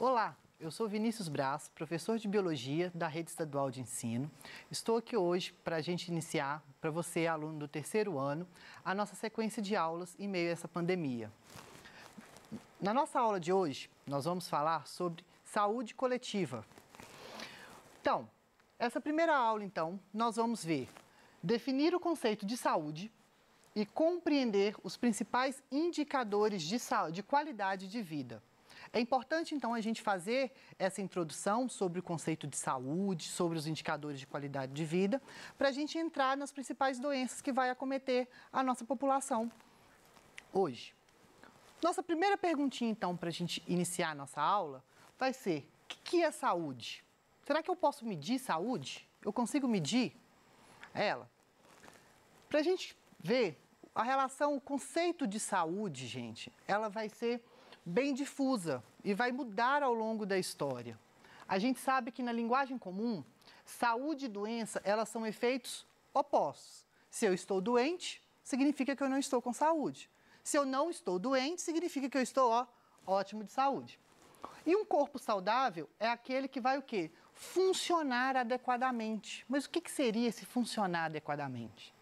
Olá, eu sou Vinícius Braz, professor de Biologia da Rede Estadual de Ensino. Estou aqui hoje para a gente iniciar, para você, aluno do terceiro ano, a nossa sequência de aulas em meio a essa pandemia. Na nossa aula de hoje, nós vamos falar sobre saúde coletiva. Então, essa primeira aula, nós vamos ver definir o conceito de saúde e compreender os principais indicadores de qualidade de vida. É importante, então, a gente fazer essa introdução sobre o conceito de saúde, sobre os indicadores de qualidade de vida, para a gente entrar nas principais doenças que vai acometer a nossa população hoje. Nossa primeira perguntinha, então, para a gente iniciar a nossa aula, vai ser: o que é saúde? Será que eu posso medir saúde? Eu consigo medir ela? Para a gente ver a relação, o conceito de saúde, gente, ela vai ser bem difusa e vai mudar ao longo da história. A gente sabe que na linguagem comum, saúde e doença, elas são efeitos opostos. Se eu estou doente, significa que eu não estou com saúde. Se eu não estou doente, significa que eu estou ótimo de saúde. E um corpo saudável é aquele que vai o quê? Funcionar adequadamente. Mas o que seria esse funcionar adequadamente?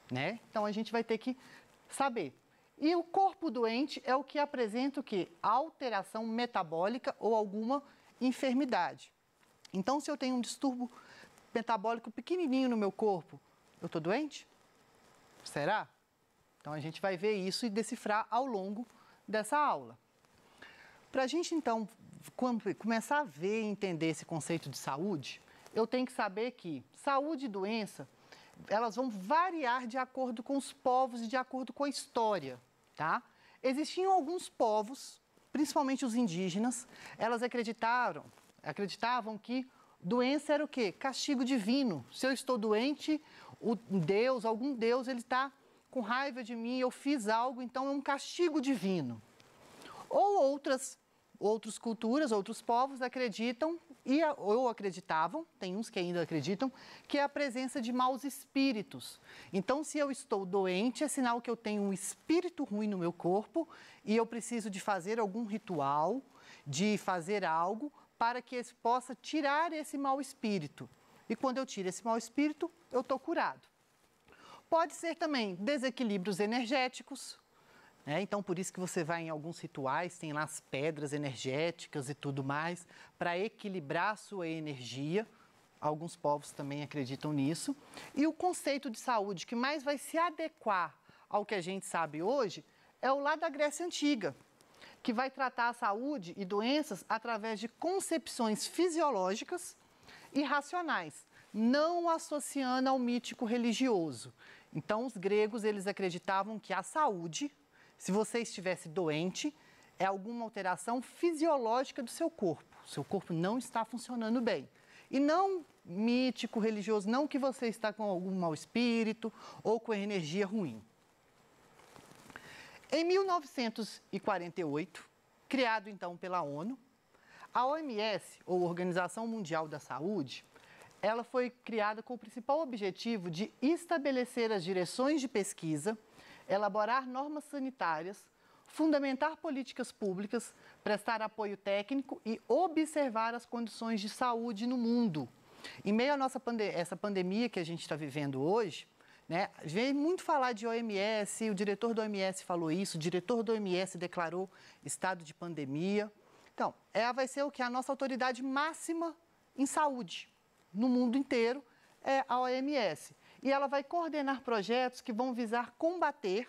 Né? Então, a gente vai ter que saber. E o corpo doente é o que apresenta o quê? Alteração metabólica ou alguma enfermidade. Então, se eu tenho um distúrbio metabólico pequenininho no meu corpo, eu estou doente? Será? Então, a gente vai ver isso e decifrar ao longo dessa aula. Para a gente, então, começar a ver e entender esse conceito de saúde, eu tenho que saber que saúde e doença, elas vão variar de acordo com os povos e de acordo com a história, tá? Existiam alguns povos, principalmente os indígenas, elas acreditavam que doença era o quê? Castigo divino. Se eu estou doente, algum Deus, ele está com raiva de mim, eu fiz algo, então é um castigo divino. Ou outras culturas, outros povos acreditam, ou acreditavam, tem uns que ainda acreditam, que é a presença de maus espíritos. Então, se eu estou doente, é sinal que eu tenho um espírito ruim no meu corpo e eu preciso de fazer algum ritual, de fazer algo para que possa tirar esse mau espírito. E quando eu tiro esse mau espírito, eu estou curado. Pode ser também desequilíbrios energéticos. Então, por isso que você vai em alguns rituais, tem lá as pedras energéticas e tudo mais, para equilibrar a sua energia. Alguns povos também acreditam nisso. E o conceito de saúde que mais vai se adequar ao que a gente sabe hoje é o lá da Grécia Antiga, que vai tratar a saúde e doenças através de concepções fisiológicas e racionais, não associando ao mítico religioso. Então, os gregos, eles acreditavam que a saúde, se você estivesse doente, é alguma alteração fisiológica do seu corpo. O seu corpo não está funcionando bem. E não mítico, religioso, não que você está com algum mau espírito ou com energia ruim. Em 1948, criado então pela ONU, a OMS, ou Organização Mundial da Saúde, ela foi criada com o principal objetivo de estabelecer as direções de pesquisa, elaborar normas sanitárias, fundamentar políticas públicas, prestar apoio técnico e observar as condições de saúde no mundo. Em meio a essa pandemia que a gente está vivendo hoje, vem muito falar de OMS, o diretor da OMS falou isso, o diretor da OMS declarou estado de pandemia. Então, ela vai ser o que? A nossa autoridade máxima em saúde no mundo inteiro é a OMS. E ela vai coordenar projetos que vão visar combater,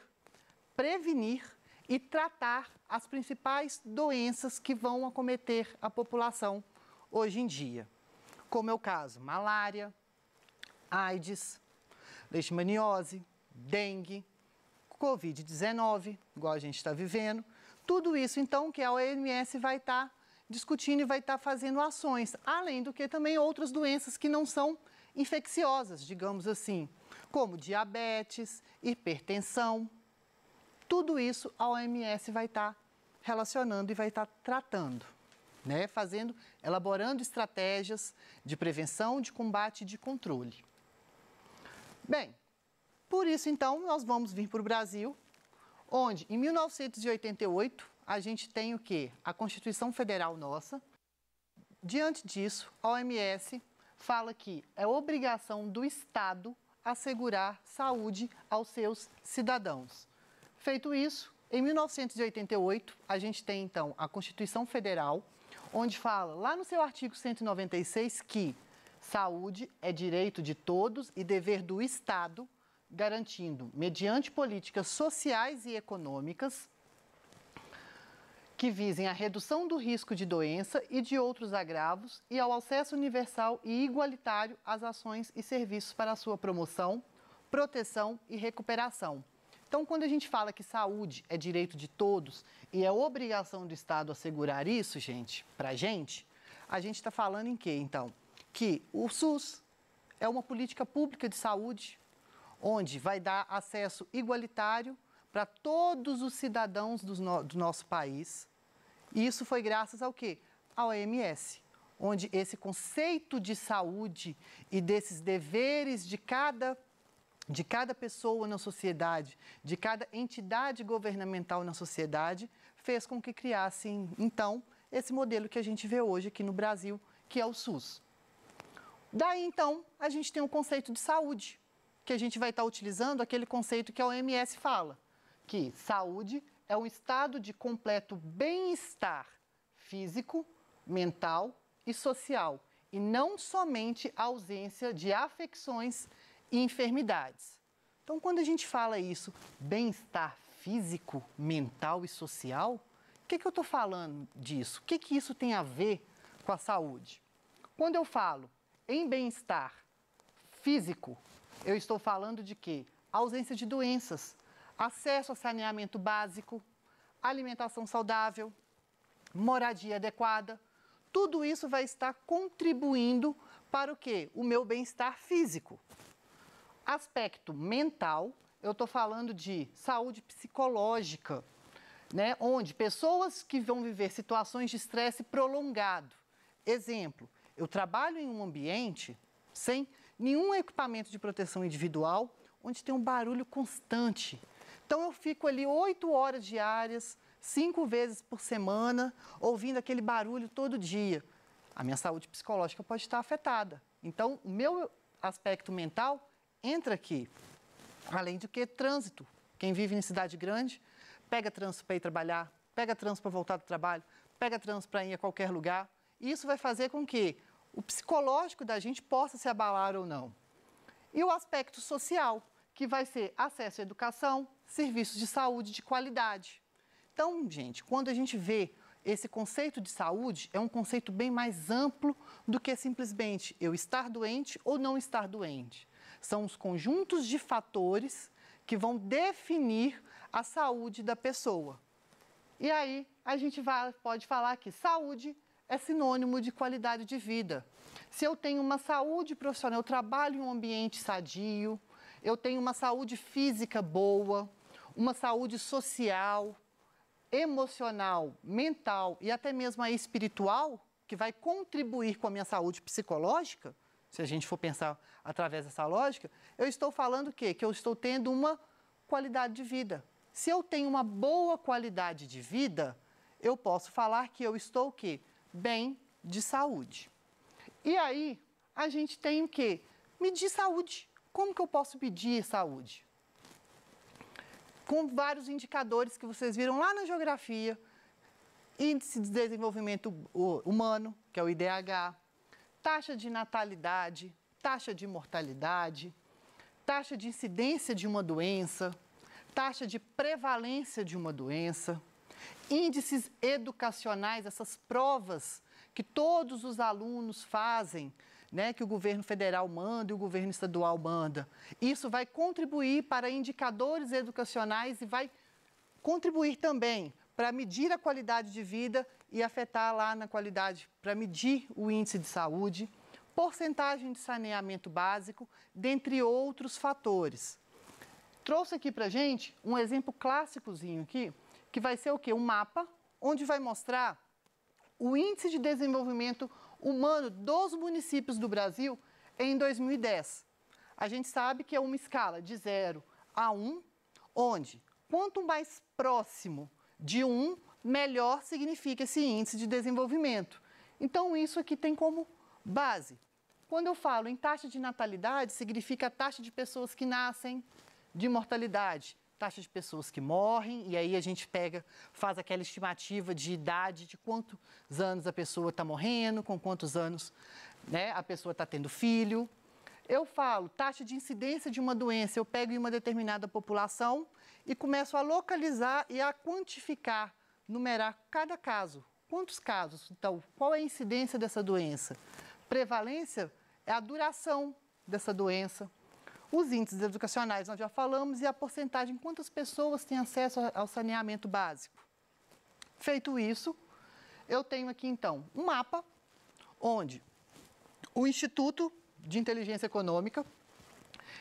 prevenir e tratar as principais doenças que vão acometer a população hoje em dia. Como é o caso, malária, AIDS, leishmaniose, dengue, Covid-19, igual a gente está vivendo. Tudo isso, então, que a OMS vai estar discutindo e vai estar fazendo ações, além do que também outras doenças que não são infecciosas, digamos assim, como diabetes, hipertensão. Tudo isso a OMS vai estar relacionando e vai estar tratando, elaborando estratégias de prevenção, de combate e de controle. Bem, por isso então nós vamos vir para o Brasil, onde em 1988 a gente tem o quê? A Constituição Federal nossa, diante disso, a OMS fala que é obrigação do Estado assegurar saúde aos seus cidadãos. Feito isso, em 1988, a gente tem, então, a Constituição Federal, onde fala, lá no seu artigo 196, que saúde é direito de todos e dever do Estado, garantindo, mediante políticas sociais e econômicas, que visem a redução do risco de doença e de outros agravos e ao acesso universal e igualitário às ações e serviços para a sua promoção, proteção e recuperação. Então, quando a gente fala que saúde é direito de todos e é obrigação do Estado assegurar isso, gente, a gente está falando em quê, então? Que o SUS é uma política pública de saúde, onde vai dar acesso igualitário para todos os cidadãos do nosso país. E isso foi graças ao quê? À OMS, onde esse conceito de saúde e desses deveres de cada pessoa na sociedade, de cada entidade governamental na sociedade, fez com que criassem, então, esse modelo que a gente vê hoje aqui no Brasil, que é o SUS. Daí, então, a gente tem o conceito de saúde, que a gente vai estar utilizando aquele conceito que a OMS fala, que saúde é um estado de completo bem-estar físico, mental e social, e não somente a ausência de afecções e enfermidades. Então, quando a gente fala isso, bem-estar físico, mental e social, o que eu estou falando disso? O que isso tem a ver com a saúde? Quando eu falo em bem-estar físico, eu estou falando de quê? Ausência de doenças, acesso a saneamento básico, alimentação saudável, moradia adequada. Tudo isso vai estar contribuindo para o quê? O meu bem-estar físico. Aspecto mental, eu estou falando de saúde psicológica, né? Onde pessoas que vão viver situações de estresse prolongado. Exemplo, eu trabalho em um ambiente sem nenhum equipamento de proteção individual, onde tem um barulho constante. Então, eu fico ali 8 horas diárias, 5 vezes por semana, ouvindo aquele barulho todo dia. A minha saúde psicológica pode estar afetada. Então, o meu aspecto mental entra aqui. Além do que, trânsito. Quem vive em cidade grande, pega trânsito para ir trabalhar, pega trânsito para voltar do trabalho, pega trânsito para ir a qualquer lugar. E isso vai fazer com que o psicológico da gente possa se abalar ou não. E o aspecto social, que vai ser acesso à educação, serviços de saúde de qualidade. Então, gente, quando a gente vê esse conceito de saúde, é um conceito bem mais amplo do que simplesmente eu estar doente ou não estar doente. São os conjuntos de fatores que vão definir a saúde da pessoa. E aí, a gente pode falar que saúde é sinônimo de qualidade de vida. Se eu tenho uma saúde profissional, eu trabalho em um ambiente sadio, eu tenho uma saúde física boa, uma saúde social, emocional, mental e até mesmo a espiritual, que vai contribuir com a minha saúde psicológica, se a gente for pensar através dessa lógica, eu estou falando o quê? Que eu estou tendo uma qualidade de vida. Se eu tenho uma boa qualidade de vida, eu posso falar que eu estou o quê? Bem de saúde. E aí, a gente tem o quê? Medir saúde. Como que eu posso medir saúde? Com vários indicadores que vocês viram lá na geografia, índice de desenvolvimento humano, que é o IDH, taxa de natalidade, taxa de mortalidade, taxa de incidência de uma doença, taxa de prevalência de uma doença, índices educacionais, essas provas que todos os alunos fazem, né, que o governo federal manda e o governo estadual manda. Isso vai contribuir para indicadores educacionais e vai contribuir também para medir a qualidade de vida e afetar lá na qualidade, para medir o índice de saúde, porcentagem de saneamento básico, dentre outros fatores. Trouxe aqui para a gente um exemplo clássicozinho aqui, que vai ser o quê? Um mapa, onde vai mostrar o índice de desenvolvimento humano dos municípios do Brasil em 2010. A gente sabe que é uma escala de 0 a 1, onde quanto mais próximo de 1, melhor significa esse índice de desenvolvimento. Então, isso aqui tem como base. Quando eu falo em taxa de natalidade, significa a taxa de pessoas que nascem, de mortalidade, taxa de pessoas que morrem, e aí a gente faz aquela estimativa de idade, de quantos anos a pessoa está morrendo, com quantos anos, né, a pessoa está tendo filho. Eu falo taxa de incidência de uma doença, eu pego em uma determinada população e começo a localizar e a quantificar, numerar cada caso. Quantos casos? Então, qual é a incidência dessa doença? Prevalência é a duração dessa doença. Os índices educacionais nós já falamos e a porcentagem, quantas pessoas têm acesso ao saneamento básico. Feito isso, eu tenho aqui então um mapa onde o Instituto de Inteligência Econômica,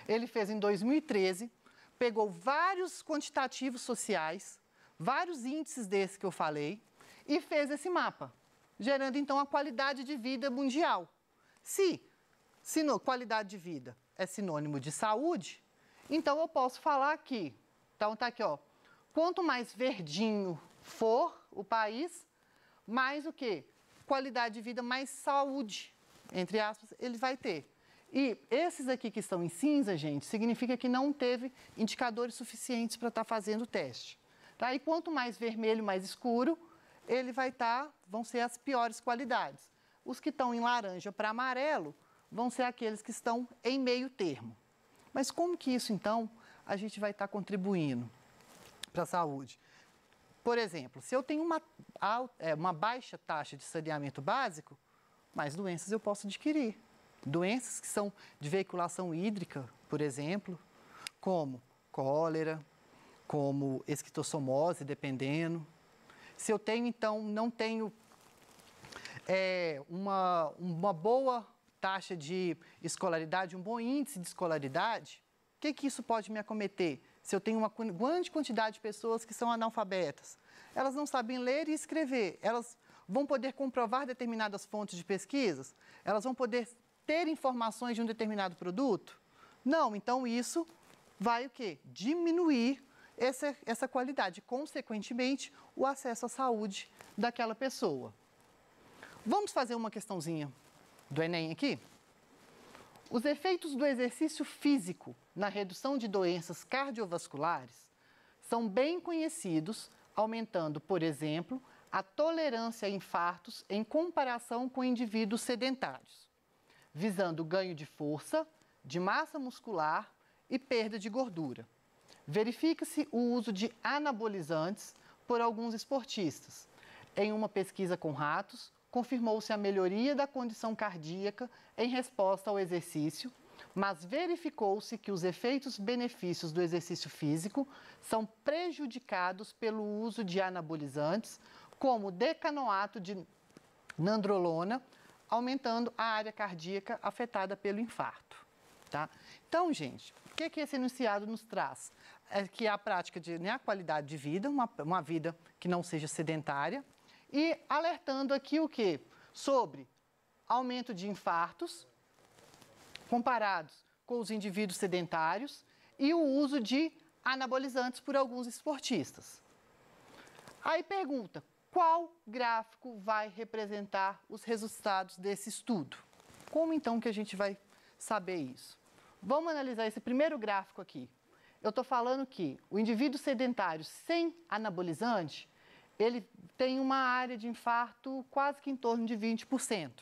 ele fez em 2013, pegou vários quantitativos sociais, vários índices desses que eu falei, e fez esse mapa, gerando então a qualidade de vida mundial. Se qualidade de vida é sinônimo de saúde, então eu posso falar aqui, então tá aqui, ó, quanto mais verdinho for o país, mais o quê? Qualidade de vida, mais saúde, entre aspas, ele vai ter. E esses aqui que estão em cinza, gente, significa que não teve indicadores suficientes para estar fazendo o teste. Tá? E quanto mais vermelho, mais escuro, ele vão ser as piores qualidades. Os que estão em laranja para amarelo vão ser aqueles que estão em meio termo. Mas como que isso, então, a gente vai estar contribuindo para a saúde? Por exemplo, se eu tenho uma baixa taxa de saneamento básico, mais doenças eu posso adquirir. Doenças que são de veiculação hídrica, por exemplo, como cólera, como esquistossomose, dependendo. Se eu tenho, então, não tenho uma boa taxa de escolaridade, um bom índice de escolaridade, o que isso pode me acometer? Se eu tenho uma grande quantidade de pessoas que são analfabetas, elas não sabem ler e escrever, elas vão poder comprovar determinadas fontes de pesquisas, elas vão poder ter informações de um determinado produto? Não, então isso vai o quê? Diminuir essa qualidade, consequentemente, o acesso à saúde daquela pessoa. Vamos fazer uma questãozinha do Enem aqui? Os efeitos do exercício físico na redução de doenças cardiovasculares são bem conhecidos, aumentando, por exemplo, a tolerância a infartos em comparação com indivíduos sedentários, visando ganho de força, de massa muscular e perda de gordura. Verifica-se o uso de anabolizantes por alguns esportistas. Em uma pesquisa com ratos, confirmou-se a melhoria da condição cardíaca em resposta ao exercício, mas verificou-se que os benefícios do exercício físico são prejudicados pelo uso de anabolizantes, como decanoato de nandrolona, aumentando a área cardíaca afetada pelo infarto. Tá? Então, gente, o que esse enunciado nos traz? É que a prática de a qualidade de vida, uma vida que não seja sedentária, e alertando aqui o quê? Sobre aumento de infartos comparados com os indivíduos sedentários e o uso de anabolizantes por alguns esportistas. Aí pergunta, qual gráfico vai representar os resultados desse estudo? Como então que a gente vai saber isso? Vamos analisar esse primeiro gráfico aqui. Eu estou falando que o indivíduo sedentário sem anabolizante, ele tem uma área de infarto quase que em torno de 20%.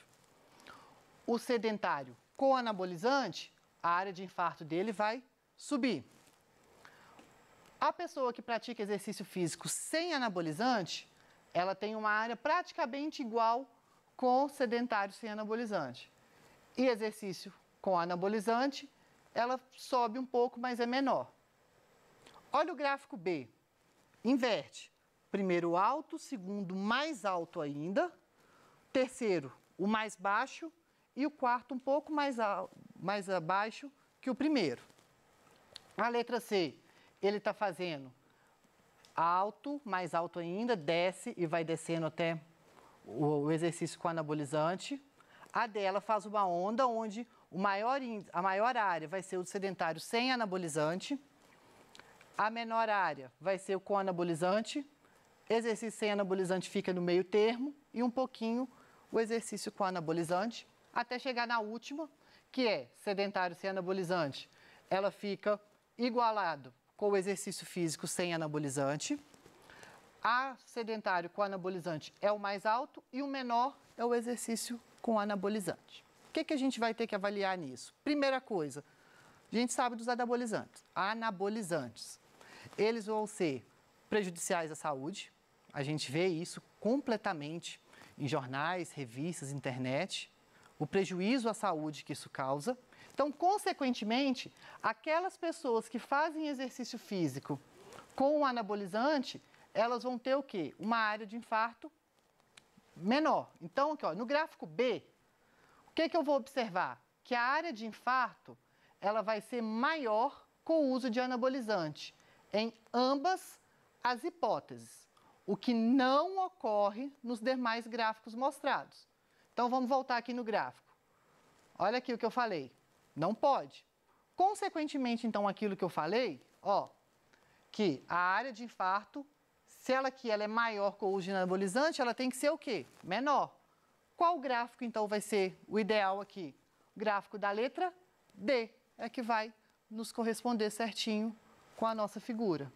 O sedentário com anabolizante, a área de infarto dele vai subir. A pessoa que pratica exercício físico sem anabolizante, ela tem uma área praticamente igual com sedentário sem anabolizante. E exercício com anabolizante, ela sobe um pouco, mas é menor. Olha o gráfico B. Inverte. Primeiro alto, segundo mais alto ainda, terceiro o mais baixo e o quarto um pouco mais abaixo que o primeiro. A letra C, ele está fazendo alto, mais alto ainda, desce e vai descendo até o exercício com anabolizante. A dela faz uma onda onde a maior área vai ser o sedentário sem anabolizante, a menor área vai ser o com anabolizante, exercício sem anabolizante fica no meio termo e um pouquinho o exercício com anabolizante, até chegar na última, que é sedentário sem anabolizante. Ela fica igualado com o exercício físico sem anabolizante. A sedentário com anabolizante é o mais alto e o menor é o exercício com anabolizante. O que a gente vai ter que avaliar nisso? Primeira coisa, a gente sabe dos anabolizantes. Anabolizantes, eles vão ser prejudiciais à saúde, a gente vê isso completamente em jornais, revistas, internet, o prejuízo à saúde que isso causa. Então, consequentemente, aquelas pessoas que fazem exercício físico com o anabolizante, elas vão ter o quê? Uma área de infarto menor. Então, aqui, ó, no gráfico B, o que eu vou observar? Que a área de infarto, ela vai ser maior com o uso de anabolizante em ambas as hipóteses, o que não ocorre nos demais gráficos mostrados. Então, vamos voltar aqui no gráfico. Olha aqui o que eu falei. Não pode. Consequentemente, então, aquilo que eu falei, ó, que a área de infarto, se ela aqui ela é maior com o uso de anabolizante, ela tem que ser o quê? Menor. Qual gráfico, então, vai ser o ideal aqui? O gráfico da letra D é que vai nos corresponder certinho com a nossa figura.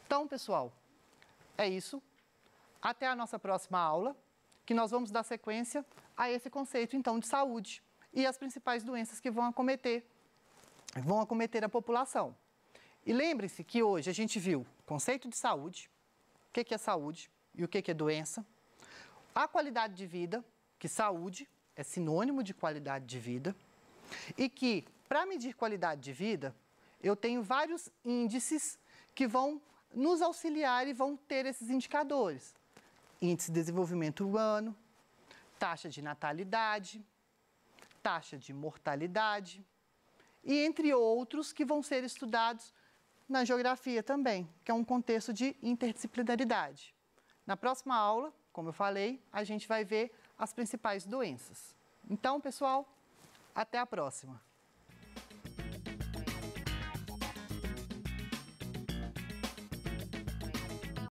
Então, pessoal, é isso. Até a nossa próxima aula, que nós vamos dar sequência a esse conceito, então, de saúde e as principais doenças que vão acometer a população. E lembre-se que hoje a gente viu o conceito de saúde, o que é saúde e o que é doença, a qualidade de vida, que saúde é sinônimo de qualidade de vida, e que, para medir qualidade de vida, eu tenho vários índices que vão nos auxiliar e vão ter esses indicadores. Índice de desenvolvimento humano, taxa de natalidade, taxa de mortalidade, e entre outros que vão ser estudados na geografia também, que é um contexto de interdisciplinaridade. Na próxima aula, como eu falei, a gente vai ver as principais doenças. Então, pessoal, até a próxima!